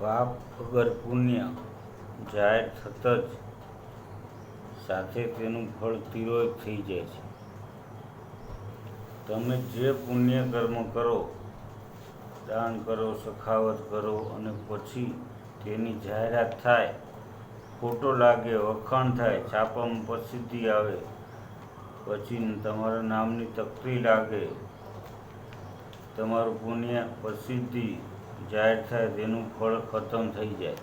પાપ વગર પુણ્ય જાહેર થત જ સાથે તેનું ફળ તિરોય થઈ જાય છે. તમે જે પુણ્ય કર્મ કરો, દાન કરો, સખાવત કરો અને પછી તેની જાહેરાત થાય, ફોટો લાગે, વખાણ થાય, છાપામાં પ્રસિદ્ધિ આવે, પછી તમારા નામની તકરી લાગે, તમારું પુણ્ય પ્રસિદ્ધિ જાહેર થાય, તેનું ફળ ખતમ થઈ જાય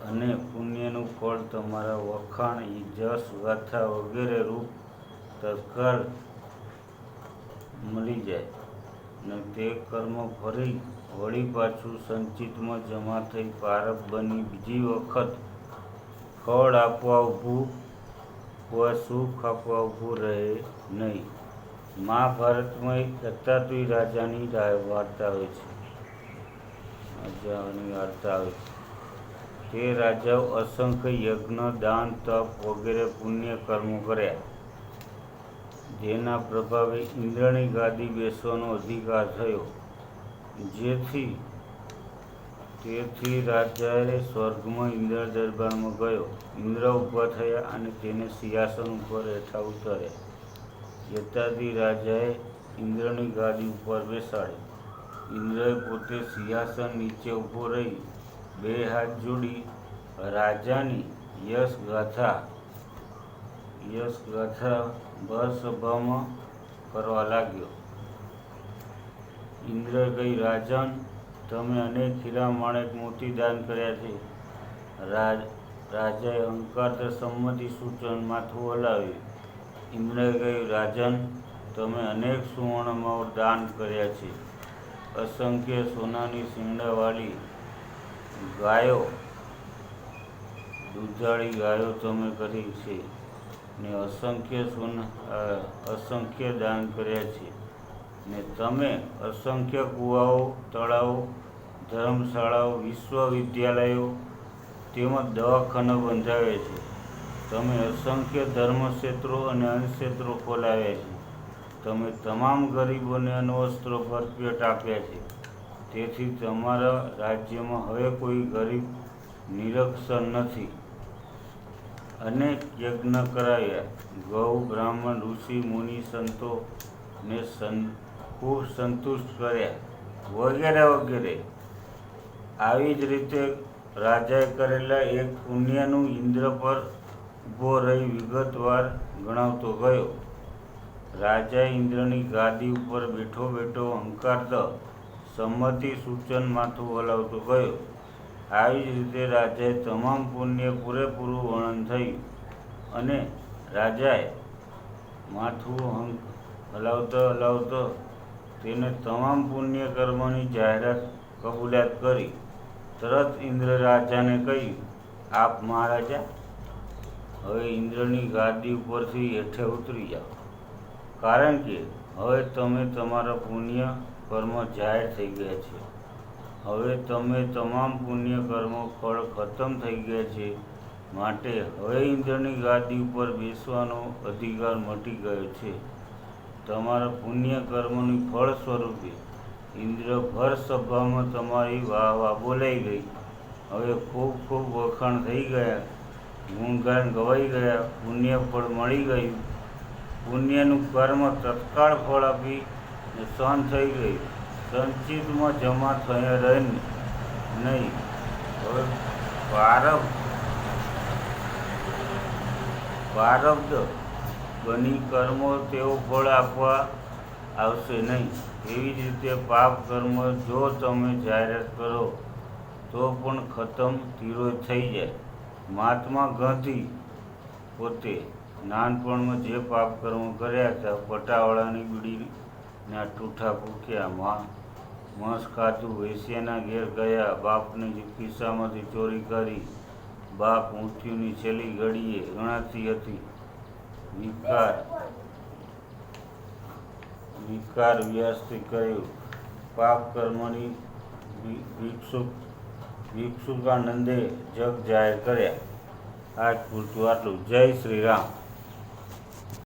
અને પુણ્યનું ફળ તમારા વખાણ, જશ, ગાથા વગેરે રૂપ તત્કાળ મળી જાય અને તે કર્મ ફરી વળી પાછું સંચિતમાં જમા થઈ પારબ બની બીજી વખત ફળ આપવા ઊભું હોય, સુખ આપવા ઊભું રહે નહીં. મહાભારતમાં એક દત્તાત્રેય રાજાની વાર્તા હોય છે. તે રાજાઓ અસંખ્ય યજ્ઞ, દાન, તપ વગેરે પુણ્ય કર્મો કર્યા, જેના પ્રભાવે ઇન્દ્રની ગાદી બેસવાનો અધિકાર થયો. તેથી રાજાએ સ્વર્ગમાં ઇન્દ્ર દરબારમાં ગયો. ઇન્દ્ર ઊભા થયા અને તેને સિંહાસન ઉપર હેઠા ઉતાર્યા. યત્યાદિ રાજાએ ઇન્દ્રની ગાદી ઉપર બેસાડ્યો. ઇન્દ્રએ પોતે સિંહાસન નીચે ઊભો રહી બે હાથ જોડી રાજાની યશ ગાથા ભર સભામાં કરવા લાગ્યો. ઇન્દ્રએ કહી, રાજન, તમે અનેક હીરા, માણેક, મોતી દાન કર્યા છે. રાજાએ અહંકારથી સંમતિ સૂચન માથું હલાવ્યું. ઇન્દ્રએ કહ્યું, રાજન, તમે અનેક સુવર્ણમાં દાન કર્યા છે. અસંખ્ય સોનાની શીંગડાવાળી ગાયો, દૂધાળી ગાયો તમે કરી છે ને અસંખ્ય દાન કર્યા છે ને તમે અસંખ્ય કુવાઓ, તળાવો, ધર્મશાળાઓ, વિશ્વવિદ્યાલયો તેમજ દવાખાના બંધાવ્યા છે. તમે અસંખ્ય ધર્મક્ષેત્રો અને અન્નક્ષેત્રો ખોલાવ્યા છે. તમે તમામ ગરીબોને અન્નવસ્ત્રો ભરપેટ આપ્યા છે. તેથી તમારા રાજ્યમાં હવે કોઈ ગરીબ નિરક્ષર નથી. અનેક યજ્ઞ કરાવ્યા, ગૌ, બ્રાહ્મણ, ઋષિ, મુનિ, સંતોને ખૂબ સંતુષ્ટ કર્યા, વગેરે વગેરે. આવી જ રીતે રાજાએ કરેલા એક પુણ્યનું ઇન્દ્ર પર ઊભો રહી વિગતવાર ગણાવતો ગયો. રાજાએ ઇન્દ્રની ગાદી ઉપર બેઠો બેઠો અહંકારતઃ સંમતિ સૂચન માથું હલાવતો ગયો. આવી જ રીતે રાજાએ તમામ પુણ્ય પૂરેપૂરું વર્ણન થયું અને રાજાએ માથું હલાવતો તેને તમામ પુણ્ય કર્મોની જાહેરાત કબૂલાત કરી. તરત ઇન્દ્ર રાજાને કહ્યું, આપ મહારાજા, હવે ઇન્દ્રની ગાદી ઉપરથી હેઠે ઉતરી જાઓ, કારણ કે હવે તમે તમારા પુણ્ય કર્મ જાહેર થઈ ગયા છે. હવે તમે તમામ પુણ્ય કર્મો ફળ ખતમ થઈ ગયા છે, માટે હવે ઇન્દ્રની ગાદી ઉપર બેસવાનો અધિકાર મટી ગયો છે. તમારા પુણ્ય કર્મોની ફળ સ્વરૂપે ઇન્દ્ર ભર સભામાં તમારી વાહ બોલાઈ ગઈ. હવે ખૂબ ખૂબ વખાણ થઈ ગયા, ગુણગાન ગવાઈ ગયા, પુણ્ય ફળ મળી ગયું. પુણ્યનું કર્મ તત્કાળ ફળ આપી સહન થઈ ગયું, સંચિતમાં જમા થઈ રહે નહીં. હવે પ્રારબ્ધ બની કર્મો તેઓ ફળ આપવા આવશે નહીં. એવી જ રીતે પાપ કર્મ જો તમે જાહેરાત કરો તો પણ ખતમ તિરોય થઈ જાય. મહાત્મા ગાંધી પોતે નાનપણમાં જે પાપ કર્મ કર્યા હતા, પટાવાળાની બીડીના ઠૂઠા ફૂંક્યા, માંસ ખાધું, વેશ્યાના ઘેર ગયા, બાપની ખિસ્સામાંથી ચોરી કરી, બાપ મૃત્યુની છેલ્લી ઘડીએ ગણાતી હતી, વિકાર વ્યાસથી કર્યું, પાપ કર્મની ભિક્ષુકાનંદે જગ જાહેર કર્યા. આજ પૂરતું આટલું. જય શ્રી રામ.